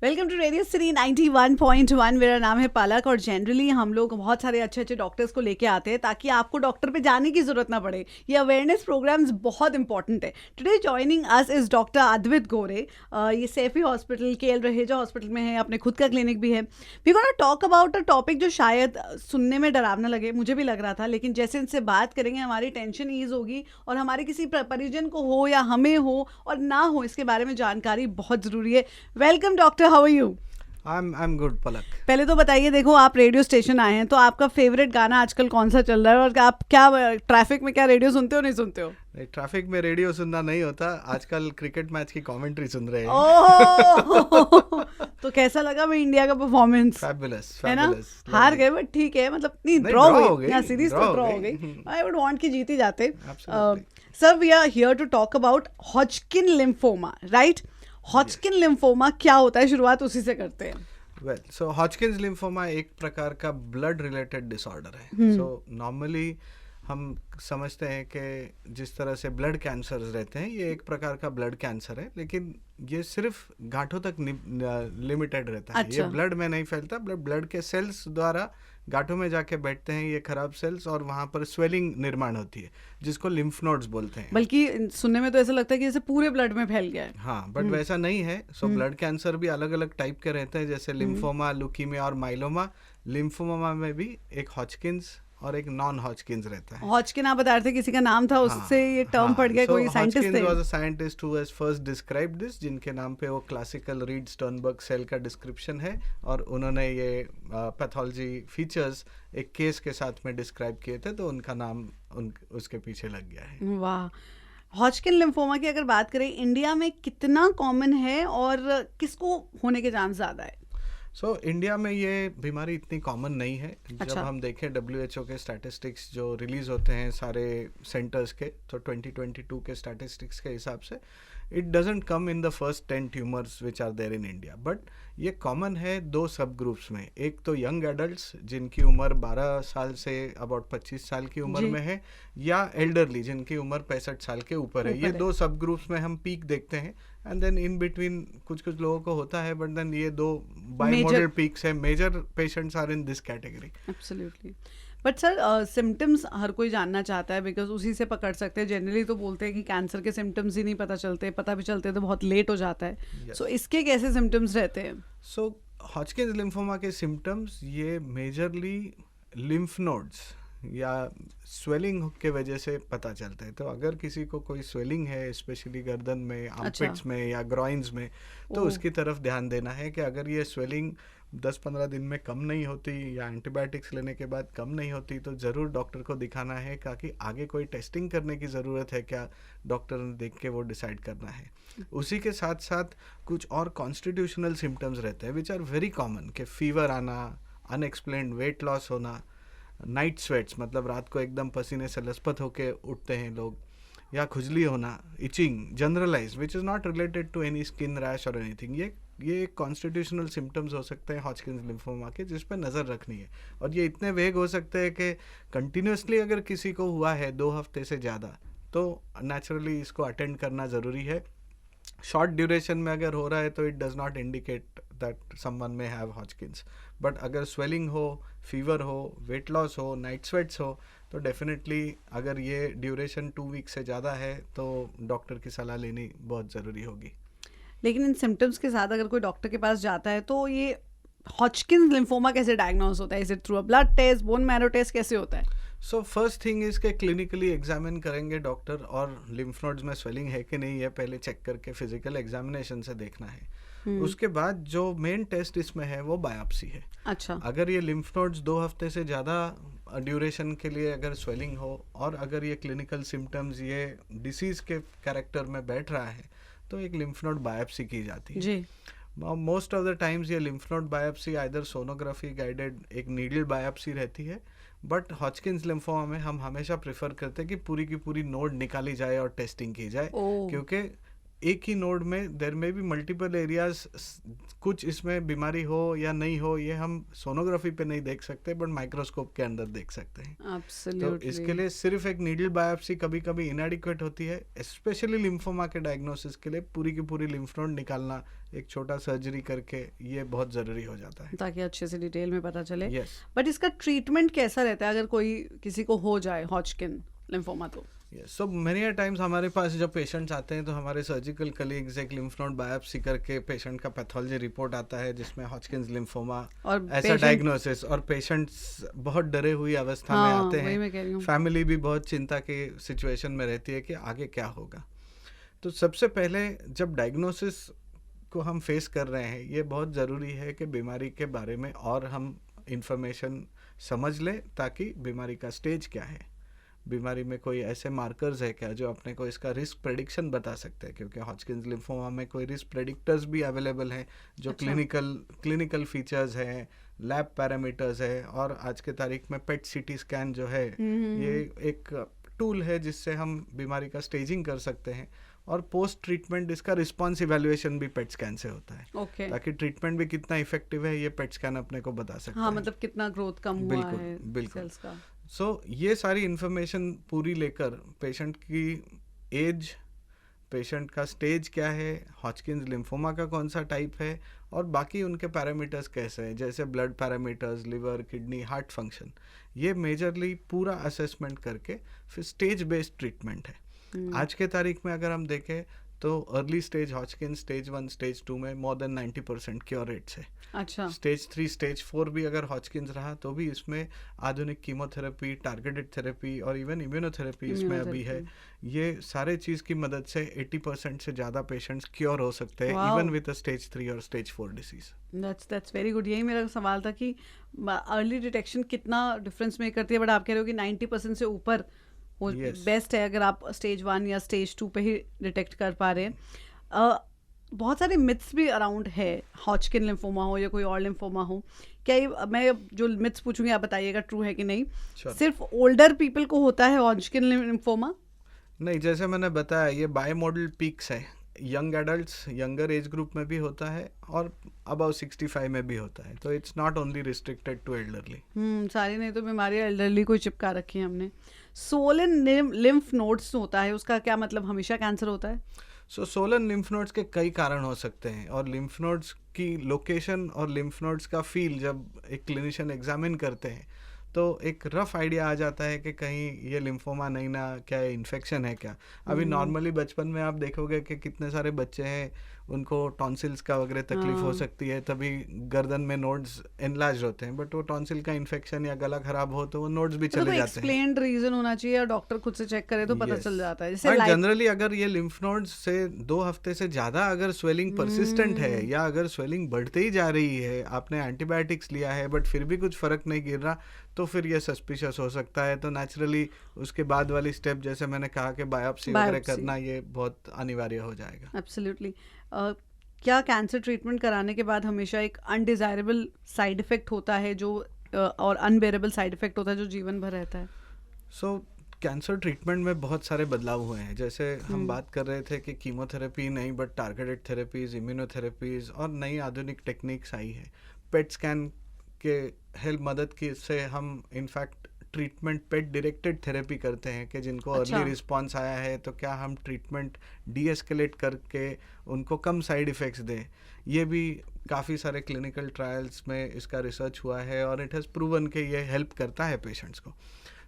Welcome to radio city 91.1। मेरा नाम है पलक और जनरली हम लोग बहुत सारे अच्छे अच्छे डॉक्टर्स को लेके आते हैं ताकि आपको डॉक्टर पे जाने की जरूरत ना पड़े। ये अवेयरनेस प्रोग्राम्स बहुत इंपॉर्टेंट है। Today joining us is doctor Advait Gore. ये Saifee hospital KL Raheja hospital में है, अपने खुद का क्लिनिक भी है। We gonna talk about a topic जो शायद सुनने में डरावना लगे, मुझे भी लग रहा था, लेकिन जैसे इनसे बात करेंगे हमारी टेंशन ईज होगी और हमारे किसी परिजन को हो या हमें हो और ना हो, इसके बारे में जानकारी बहुत ज़रूरी है। Welcome doctor, how are you? I'm good, Palak. पहले तो बताइए, देखो आप रेडियो स्टेशन आए हैं तो आपका फेवरेट गाना आजकल कौन सा चल रहा है और आप क्या ट्रैफिक में क्या रेडियो सुनते हो नहीं सुनते हो? ट्रैफिक में रेडियो सुनना नहीं होता, आजकल क्रिकेट मैच की कमेंट्री सुन रहे हैं। ओह तो कैसा लगा मैं इंडिया का परफॉर्मेंस? फैबुलस, है ना? फैबुलस। हार गए बट ठीक है, मतलब नहीं, ड्रॉ हो गई, सीरीज तो ड्रॉ हो गई। आई वुड वांट कि जीत ही जाते। Sir, we are here to talk about Hodgkin lymphoma, right? Hodgkin lymphoma क्या होता है, शुरुआत उसी से करते हैं। वेल, सो हॉजकिन्स लिम्फोमा एक प्रकार का ब्लड रिलेटेड डिसऑर्डर है। सो नॉर्मली हम समझते हैं कि जिस तरह से ब्लड कैंसर्स रहते हैं, ये एक प्रकार का ब्लड कैंसर है, लेकिन ये सिर्फ गांठों तक लिमिटेड रहता है। अच्छा। ये ब्लड में नहीं फैलता, ब्लड के सेल्स द्वारा गांठों में जाके बैठते हैं ये खराब सेल्स, और वहां पर स्वेलिंग निर्माण होती है जिसको लिम्फ नोड्स बोलते हैं। बल्कि सुनने में तो ऐसा लगता है कि जैसे पूरे ब्लड में फैल गया है। हाँ, बट वैसा नहीं है। सो ब्लड कैंसर भी अलग अलग टाइप के रहते हैं, जैसे लिम्फोमा, ल्यूकीमिया और माइलोमा। लिम्फोमा में भी एक हॉजकिन्स और एक नॉन हॉजकिन्स रहता है। हॉजकिन आप बता रहे थे, किसी का नाम था, उससे ये टर्म पड़ गया, कोई साइंटिस्ट थे? Was a scientist who has first described this, जिनके नाम पे वो क्लासिकल रीड स्टर्नबर्ग सेल का डिस्क्रिप्शन है, और उन्होंने ये पैथोलॉजी फीचर्स एक केस के साथ में डिस्क्राइब किए थे, तो उनका नाम उसके पीछे लग गया है। वाह। हॉजकिन लिम्फोमा की अगर बात करें, इंडिया में कितना कॉमन है और किसको होने के चांस ज्यादा है? इंडिया में ये बीमारी इतनी कॉमन नहीं है। अच्छा। जब हम देखें WHO के स्टैटिस्टिक्स जो रिलीज होते हैं सारे सेंटर्स के, तो 2022 के स्टैटिस्टिक्स के हिसाब से it doesn't come in the first 10 tumours which are there in India. But ये कॉमन है दो सब ग्रुप्स में। एक तो यंग एडल्ट्स जिनकी उम्र 12 साल से अबाउट 25 साल की उम्र में है, या एल्डरली जिनकी उम्र 65 साल के ऊपर है। ये दो सब ग्रुप्स में हम पीक देखते हैं, एंड देन इन बिटवीन कुछ लोगों को होता है, बट देन ये दो बाइमोडल पीक्स है। Major patients are in this category. Absolutely. But sir, symptoms हर कोई जानना चाहता है, बिकॉज उसी से पकड़ सकते हैं। जनरली तो बोलते हैं कि कैंसर के सिम्टम्स ही नहीं पता चलते, पता भी चलते तो बहुत लेट हो जाता है। सो इसके कैसे सिम्टम्स रहते हैं? सो हॉजकिन्स लिम्फोमा के सिम्टम्स ये मेजरली लिम्फ नोड्स या स्वेलिंग के वजह से पता चलता है। तो अगर किसी को कोई स्वेलिंग है, स्पेशली गर्दन में, आर्मपिट्स में या ग्रॉइन्स में, तो उसकी तरफ ध्यान देना है कि अगर ये स्वेलिंग 10-15 दिन में कम नहीं होती या एंटीबायोटिक्स लेने के बाद कम नहीं होती, तो ज़रूर डॉक्टर को दिखाना है, ताकि आगे कोई टेस्टिंग करने की ज़रूरत है क्या, डॉक्टर ने देख के वो डिसाइड करना है। उसी के साथ साथ कुछ और कॉन्स्टिट्यूशनल सिम्टम्स रहते हैं विच आर वेरी कॉमन, कि फीवर आना, अनएक्सप्लेन्ड वेट लॉस होना, नाइट स्वेट्स मतलब रात को एकदम पसीने से लथपथ होके उठते हैं लोग, या खुजली होना, itching generalise which is not related to any skin rash और एनीथिंग। ये कॉन्स्टिट्यूशनल सिम्टम्स हो सकते हैं हॉजकिन्स लिम्फोमा के, जिस पर नज़र रखनी है। और ये इतने वेग हो सकते हैं कि कंटिन्यूसली अगर किसी को हुआ है 2 हफ्ते से ज़्यादा, तो नेचुरली इसको अटेंड करना ज़रूरी है। शॉर्ट ड्यूरेशन में अगर हो रहा है तो it does not indicate that someone में हैव हॉजकिन्स। बट अगर स्वेलिंग हो, फीवर हो, वेट लॉस हो, नाइट स्वेट्स हो, तो डेफिनेटली अगर ये ड्यूरेशन 2 वीक से ज़्यादा है तो डॉक्टर की सलाह लेनी बहुत ज़रूरी होगी। लेकिन इन सिम्टम्स के साथ अगर कोई डॉक्टर के पास जाता है तो ये हॉजकिन लिम्फोमा कैसे डायग्नोज होता है? Is it through a blood test, bone marrow test, कैसे होता है? सो फर्स्ट थिंग इज के क्लिनिकली एग्जामिन करेंगे डॉक्टर, और लिम्फ नोड्स में स्वेलिंग है कि नहीं है पहले चेक करके फिजिकल एग्जामिनेशन से देखना है। उसके बाद जो मेन टेस्ट इसमें है वो बायोप्सी है। अच्छा। अगर ये लिम्फ नोड्स 2 हफ्ते से ज़्यादा ड्यूरेशन के लिए अगर स्वेलिंग हो, और अगर ये क्लिनिकल सिम्टम्स ये डिसीज़ के कैरेक्टर में बैठ रहा है, तो एक लिम्फ नोड बायोप्सी की जाती है जी। मोस्ट ऑफ द टाइम्स ये lymph node biopsy either sonography guided एक नीडल बायोप्सी रहती है, बट हॉजकिन्स लिम्फोमा में हम हमेशा प्रेफर करते हैं कि पूरी की पूरी नोड निकाली जाए और टेस्टिंग की जाए, क्योंकि एक ही नोड में देर में भी मल्टीपल एरियाज, कुछ इसमें बीमारी हो या नहीं हो ये हम सोनोग्राफी पे नहीं देख सकते बट माइक्रोस्कोप के अंदर देख सकते हैं। तो एब्सोल्युटली। इसके लिए सिर्फ एक नीडल बायोप्सी कभी कभी इनएडिक्वेट होती है, स्पेशली लिम्फोमा के डायग्नोसिस के लिए पूरी की पूरी लिम्फ नोड निकालना एक छोटा सर्जरी करके ये बहुत ज़रूरी हो जाता है। ताकि अच्छे से डिटेल में पता चले। यस बट इसका ट्रीटमेंट कैसा रहता है अगर कोई किसी को हो जाए हॉजकिन लिम्फोमा तो? Yes, so many a times हमारे पास जब पेशेंट्स आते हैं तो हमारे सर्जिकल कलीग्स एक लिम्फ नोड बायोप्सी करके पेशेंट का पैथोलॉजी रिपोर्ट आता है जिसमें हॉजकिन्स लिम्फोमा और ऐसा patient- डायग्नोसिस, और पेशेंट्स बहुत डरे हुई अवस्था में हाँ, आते वही मैं हैं, कह रही हूँ। फैमिली भी बहुत चिंता की सिचुएशन में रहती है कि आगे क्या होगा। तो सबसे पहले जब डायग्नोसिस को हम फेस कर रहे हैं ये बहुत ज़रूरी है कि बीमारी के बारे में और हम इंफॉर्मेशन समझ लें ताकि बीमारी का स्टेज क्या है, बीमारी में कोई ऐसे मार्कर्स है क्या जो अपने को इसका रिस्क प्रेडिक्शन बता सकते हैं, क्योंकि हॉजकिन्स लिम्फोमा में कोई रिस्क प्रेडिक्टर्स भी अवेलेबल हैं जो अच्छा। क्लिनिकल फीचर्स हैं, लैब पैरामीटर्स है, और आज के तारीख में पेट सीटी स्कैन जो है ये एक टूल है जिससे हम बीमारी का स्टेजिंग कर सकते हैं, और पोस्ट ट्रीटमेंट इसका रिस्पॉन्स इवैल्यूएशन भी पेट स्कैन से होता है ओके। ताकि ट्रीटमेंट भी कितना इफेक्टिव है ये पेट स्कैन अपने को बता सकता हाँ है। मतलब कितना ग्रोथ कम हुआ बिल्कुल, है बिल्कुल। सेल्स का। सो ये सारी इन्फॉर्मेशन पूरी लेकर पेशेंट की एज, पेशेंट का स्टेज क्या है, हॉजकिन्स लिम्फोमा का कौन सा टाइप है, और बाकी उनके पैरामीटर्स कैसे हैं जैसे blood parameters, liver, kidney, heart function, ये मेजरली पूरा असेसमेंट करके फिर स्टेज बेस्ड ट्रीटमेंट है। आज के तारीख में अगर हम देखें तो early stage Hodgkin stage 1 stage 2 में मोर देन 90% क्योर रेट्स है। अच्छा। स्टेज 3 स्टेज 4 भी अगर हॉजकिन्स रहा तो भी इसमें आधुनिक कीमोथेरेपी, टारगेटेड थेरेपी और इवन इम्यूनोथेरेपी इसमें अभी है। ये सारे चीज़ की मदद से 80% से ज़्यादा पेशेंट्स क्योर हो सकते हैं Wow. इवन विद स्टेज 3 और stage 4 disease. That's very good. यही मेरा सवाल था कि अर्ली डिटेक्शन कितना डिफरेंस मेक करती है, बट आप कह रहे हो कि 90% से ऊपर वो Yes. बेस्ट है अगर आप स्टेज 1 या स्टेज 2 पे ही डिटेक्ट कर पा रहे हैं। बहुत सारे मिथ्स भी अराउंड है, हॉजकिन लिम्फोमा हो या कोई और लिम्फोमा हो। क्या ये मैं जो मिथ्स पूछूंगी आप बताइएगा ट्रू है कि नहीं? Sure. सिर्फ ओल्डर पीपल को होता है हॉजकिन लिम्फोमा? नहीं, जैसे मैंने बताया ये बायमोडल पीक्स है, young adults, younger age group में भी होता है और अबव 65 में भी होता है, तो it's not only restricted to elderly. सारी नहीं तो बीमारियां एल्डरली को चिपका रखी है हमने। सोलन लिम्फ नोड्स होता है, उसका क्या मतलब? हमेशा कैंसर होता है? सो सोलन लिम्फ नोड्स के कई कारण हो सकते हैं, और लिम्फ नोड्स की लोकेशन और लिम्फ नोड्स का फील जब एक क्लिनिशियन एग्जामिन करते हैं तो एक रफ आइडिया आ जाता है कि कहीं ये लिम्फोमा नहीं ना, क्या इन्फेक्शन है क्या। अभी नॉर्मली बचपन में आप देखोगे कि कितने सारे बच्चे हैं उनको टॉन्सिल्स का वगैरह तकलीफ हो सकती है, तभी गर्दन में नोड्स एनलार्ज होते हैं, बट वो टॉन्सिल का इन्फेक्शन या गला खराब हो तो वो नोड्स भी चले जाते हैं। एक्सप्लेन्ड रीजन होना चाहिए और डॉक्टर खुद से चेक करे तो पता Yes. चल जाता है। बट जनरली अगर ये लिम्फ नोड्स से 2 हफ्ते से ज़्यादा अगर स्वेलिंग परसिस्टेंट है या अगर स्वेलिंग बढ़ते ही जा रही है, आपने एंटीबायोटिक्स लिया है बट फिर भी कुछ फ़र्क नहीं गिर रहा, तो फिर ये सस्पिशियस हो सकता है। तो नेचुरली उसके बाद वाली स्टेप जैसे मैंने कहा कि बायोप्सी वगैरह करना ये बहुत अनिवार्य हो जाएगा। एब्सोल्युटली। क्या कैंसर ट्रीटमेंट कराने के बाद हमेशा एक अनडिजायरेबल साइड इफेक्ट होता है जो और अनबेरेबल साइड इफेक्ट होता है जो जीवन भर रहता है? सो कैंसर ट्रीटमेंट में बहुत सारे बदलाव हुए हैं। जैसे हम बात कर रहे थे कि कीमोथेरेपी नहीं बट टारगेटेड थेरेपीज, इम्यूनोथेरेपीज और नई आधुनिक टेक्निक्स आई है। पेट स्कैन के हेल्प मदद की से हम इनफैक्ट ट्रीटमेंट पेट डायरेक्टेड थेरेपी करते हैं कि जिनको अच्छा। अर्ली रिस्पांस आया है तो क्या हम ट्रीटमेंट डीएस्केलेट करके उनको कम साइड इफ़ेक्ट्स दें। ये भी काफ़ी सारे क्लिनिकल ट्रायल्स में इसका रिसर्च हुआ है और इट हैज़ प्रूवन कि ये हेल्प करता है पेशेंट्स को।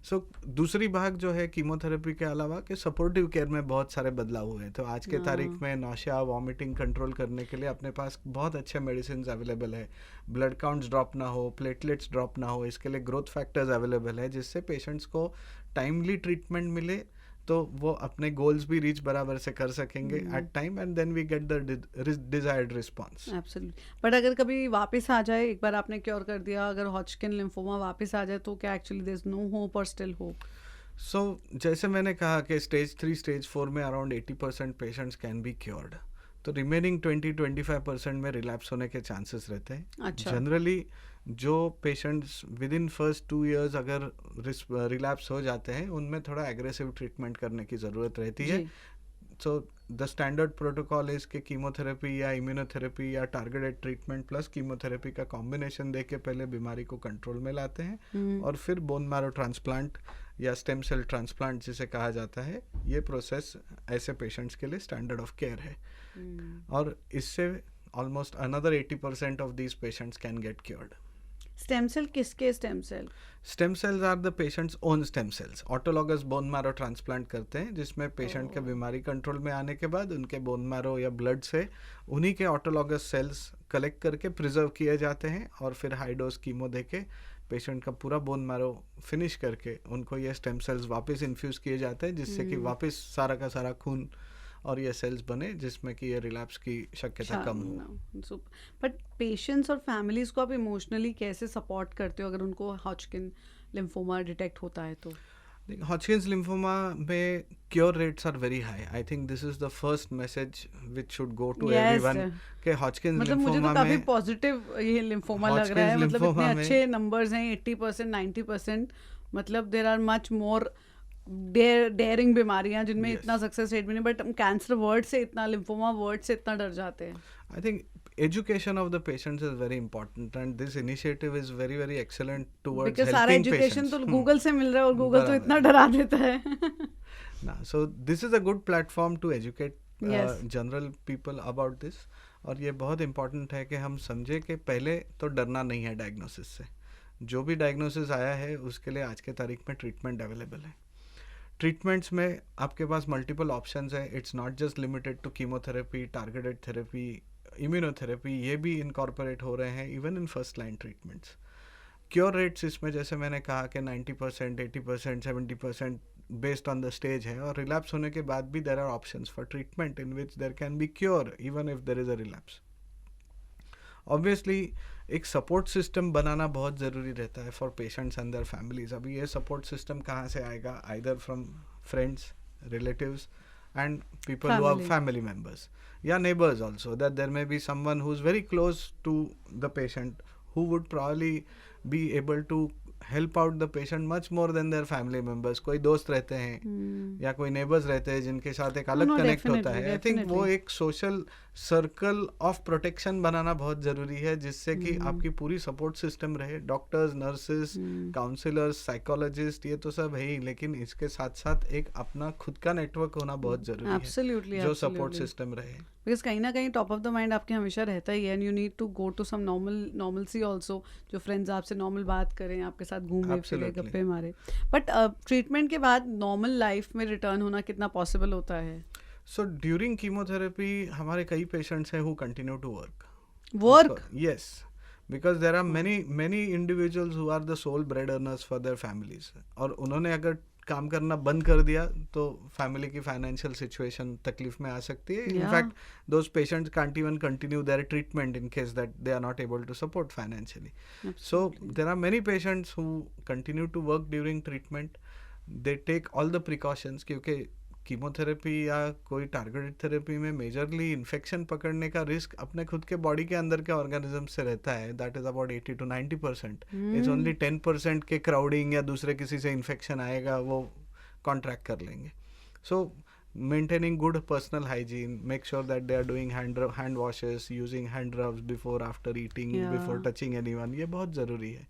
सो दूसरी भाग जो है कीमोथेरेपी के अलावा कि सपोर्टिव केयर में बहुत सारे बदलाव हुए हैं। तो आज के तारीख में नौशिया, वॉमिटिंग कंट्रोल करने के लिए अपने पास बहुत अच्छे मेडिसिन अवेलेबल है। ब्लड काउंट्स ड्रॉप ना हो, प्लेटलेट्स ड्रॉप ना हो, इसके लिए ग्रोथ फैक्टर्स अवेलेबल है जिससे पेशेंट्स को टाइमली ट्रीटमेंट मिले तो वो अपने गोल्स भी रीच बराबर से कर सकेंगे at time and then we get the desired response. Absolutely. But अगर कभी वापस आ जाए, एक बार आपने क्योर कर दिया, अगर हॉजकिन लिम्फोमा वापस आ जाए तो क्या actually there is no hope और स्टिल होप? सो जैसे मैंने कहा कि स्टेज 3 स्टेज 4 में around 80% patients can be cured, तो रिमेनिंग 20-25% में रिलैप्स होने के चांसेस रहते हैं। अच्छा। जनरली जो patients with in first 2 years अगर रिलैप्स हो जाते हैं उनमें थोड़ा एग्रेसिव ट्रीटमेंट करने की ज़रूरत रहती है। जी। So the standard protocol is कि कीमोथेरेपी या इम्यूनोथेरेपी या टारगेटेड ट्रीटमेंट प्लस कीमोथेरेपी का कॉम्बिनेशन दे के पहले बीमारी को कंट्रोल में लाते हैं और फिर बोन मैरो ट्रांसप्लांट या स्टेम सेल ट्रांसप्लांट जिसे कहा जाता है, ये प्रोसेस ऐसे पेशेंट्स के लिए स्टैंडर्ड ऑफ केयर है। और इससे almost another 80% of these patients can get cured. Stem cell किसके stem cell? Stem cells are the patient's own stem cells. Autologous bone marrow transplant करते हैं जिसमें पेशेंट के बीमारी कंट्रोल में आने के बाद उनके बोन मैरो या ब्लड से उन्हीं के ऑटोलॉगस सेल्स कलेक्ट करके प्रिजर्व किए जाते हैं और फिर हाई डोज कीमो देके पेशेंट का पूरा बोन मैरो फिनिश करके उनको ये स्टेम सेल्स वापस इन्फ्यूज़ किए जाते हैं जिससे कि वापस सारा का सारा खून और ये सेल्स बने जिसमें कि ये रिलैप्स की शक्यता कम हो। बट पेशेंट्स और फैमिलीज को आप इमोशनली कैसे सपोर्ट करते हो अगर उनको हॉजकिन लिम्फोमा डिटेक्ट होता है तो? हॉजकिन्स लिम्फोमा में cure rates are very high. I think this is the first message which should go to everyone कि हॉजकिन्स मतलब मुझे तो काफी पॉजिटिव ये लिम्फोमा लग रहा है, मतलब इतने अच्छे नंबर्स हैं 80% 90%, मतलब there are much more daring बीमारियां जिनमें इतना सक्सेस रेट भी नहीं, बट कैंसर वर्ड से इतना, लिम्फोमा वर्ड से इतना डर जाते हैं। I think education of the patients is very important and this initiative is very very excellent towards because helping सारा education patients. तो गूगल से मिल रहा है और गूगल तो इतना डरा देता है। so this is a good platform to educate yes. general people about this। और ये बहुत important है कि हम समझे कि पहले तो डरना नहीं है डायग्नोसिस से। जो भी डायग्नोसिस आया है उसके लिए आज के तारीख में ट्रीटमेंट अवेलेबल है। ट्रीटमेंट्स में आपके पास मल्टीपल ऑप्शंस है। It's not just limited to chemotherapy, targeted therapy, immunotherapy, ये भी इनकॉर्पोरेट हो रहे हैं even in first line treatments. Cure rates इसमें जैसे मैंने कहा कि 90%, 80%, 70% बेस्ड ऑन द स्टेज है और रिलैप्स होने के बाद भी there are options for treatment in which there can be cure even if there is a relapse. Obviously एक सपोर्ट सिस्टम बनाना बहुत ज़रूरी रहता है for patients and their families. अभी ये सपोर्ट सिस्टम कहाँ से आएगा? Either from friends, relatives and people who are family members, yeah, neighbors also, that there may be someone who's very close to the patient who would probably be able to help out the patient much more than their family members। कोई दोस्त रहते हैं या कोई neighbours रहते हैं जिनके साथ एक अलग कनेक्ट होता है। आई थिंक वो एक सोशल सर्कल ऑफ प्रोटेक्शन बनाना बहुत ज़रूरी है जिससे कि आपकी पूरी सपोर्ट सिस्टम रहे। डॉक्टर्स, नर्सेस, काउंसलर्स, साइकोलॉजिस्ट, ये तो सब है ही, लेकिन इसके साथ साथ एक अपना खुद का नेटवर्क होना बहुत ज़रूरी है जो सपोर्ट सिस्टम रहे। बिकॉज कहीं ना कहीं टॉप ऑफ द माइंड आपके हमेशा रहता ही है and you need to go to some normalcy also, जो फ्रेंड्स आपसे नॉर्मल बात करें, आपके साथ घूमे फिरे, गप्पे मारे। बट ट्रीटमेंट के बाद नॉर्मल लाइफ में रिटर्न होना कितना पॉसिबल होता है? सो ड्यूरिंग कीमोथेरेपी हमारे कई पेशेंट्स हैं who continue to work. Yes, because there are many individuals who are the sole bread earners for their families, और उन्होंने अगर काम करना बंद कर दिया तो फैमिली की फाइनेंशियल सिचुएशन तकलीफ में आ सकती है। In fact those patients can't even continue their treatment in case that they are not able to support financially. So there are many patients who continue to work during treatment. They take all the precautions, क्योंकि chemotherapy या कोई targeted therapy में majorly infection पकड़ने का risk अपने खुद के body के अंदर के ऑर्गेनिज्म से रहता है। That is about 80 to 90%। It's only 10% के क्राउडिंग या दूसरे किसी से इन्फेक्शन आएगा वो कॉन्ट्रैक्ट कर लेंगे। सो maintaining good personal hygiene, make sure that they are doing hand washes, using hand rubs before, after eating, before touching anyone, ये बहुत ज़रूरी है।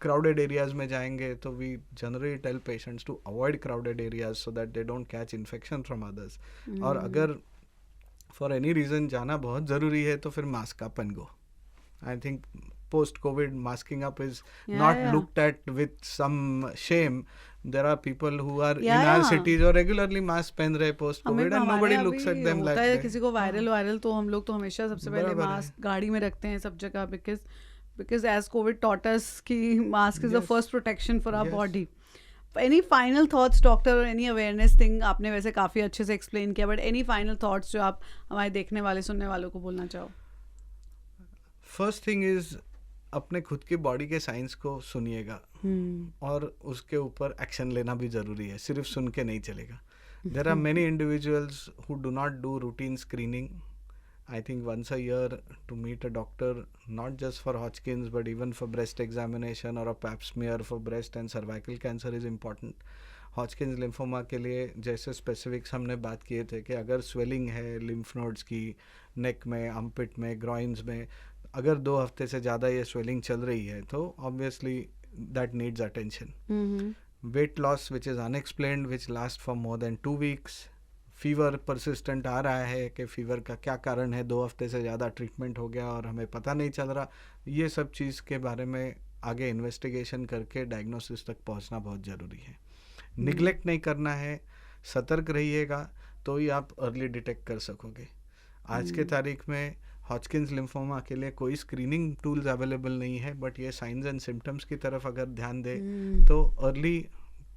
crowded areas में जाएंगे तो we generally tell patients to avoid crowded areas so that they don't catch infection from others। और अगर for any reason जाना बहुत ज़रूरी है तो फिर mask up and go। I think post COVID masking up is not looked at with some shame। There are people who are in our cities और regularly mask पहन रहे post COVID and nobody looks at them like that। किसी को viral तो हम लोग तो हमेशा सबसे पहले मास्क गाड़ी में रखते हैं सब जगह, because as COVID taught us कि mask is the first protection for our body। Any final thoughts doctor, or any awareness thing? आपने वैसे काफ़ी अच्छे से explain किया, but any final thoughts जो आप हमारे देखने वाले सुनने वालों को बोलना चाहो? First thing is अपने खुद की बॉडी के साइंस को सुनिएगा और उसके ऊपर एक्शन लेना भी ज़रूरी है, सिर्फ सुन के नहीं चलेगा। There are many individuals who do not do routine screening. I think once a year to meet a doctor, not just for Hodgkin's but even for breast examination or a pap smear for breast and cervical cancer is important। Hodgkin's lymphoma के लिए जैसे specifics हमने बात किए थे कि अगर swelling है लिम्फ नोड्स की नेक में, आर्मपिट में, ग्रॉइन्स में, अगर 2 हफ्ते से ज़्यादा ये स्वेलिंग चल रही है तो obviously that needs attention. Weight loss which is unexplained which last for more than 2 weeks, fever persistent आ रहा है कि फीवर का क्या कारण है, 2 हफ्ते से ज़्यादा ट्रीटमेंट हो गया और हमें पता नहीं चल रहा, ये सब चीज़ के बारे में आगे इन्वेस्टिगेशन करके डायग्नोसिस तक पहुंचना बहुत ज़रूरी है. निगलेक्ट नहीं करना है, सतर्क रहिएगा तो ही आप अर्ली डिटेक्ट कर सकोगे. आज के तारीख में हॉजकिंस लिम्फोमा के लिए कोई स्क्रीनिंग टूल्स अवेलेबल नहीं है, बट ये साइंस एंड सिम्टम्स की तरफ अगर ध्यान दे तो अर्ली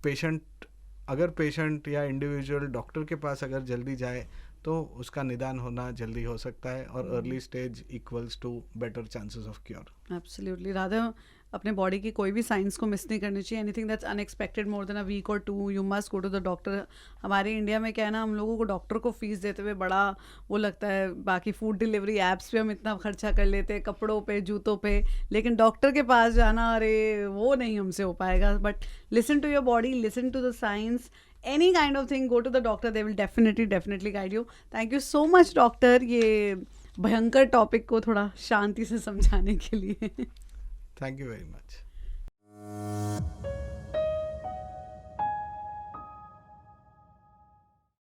पेशेंट या इंडिविजुअल डॉक्टर के पास अगर जल्दी जाए तो उसका निदान होना जल्दी हो सकता है और early stage equals to better chances of cure. Absolutely. Radha, अपने बॉडी की कोई भी साइंस को मिस नहीं करनी चाहिए. Anything that's unexpected more than a week or 2 you must go to the doctor. हमारे इंडिया में क्या है ना, हम लोगों को डॉक्टर को फीस देते हुए बड़ा वो लगता है. बाकी फूड डिलीवरी ऐप्स पे हम इतना खर्चा कर लेते हैं, कपड़ों पे, जूतों पे, लेकिन डॉक्टर के पास जाना, अरे वो नहीं हमसे हो पाएगा. But listen to your body, listen to the science. any kind of thing, go to the doctor, they will definitely guide you. Thank you so much doctor, ये भयंकर टॉपिक को थोड़ा शांति से समझाने के लिए. Thank you very much.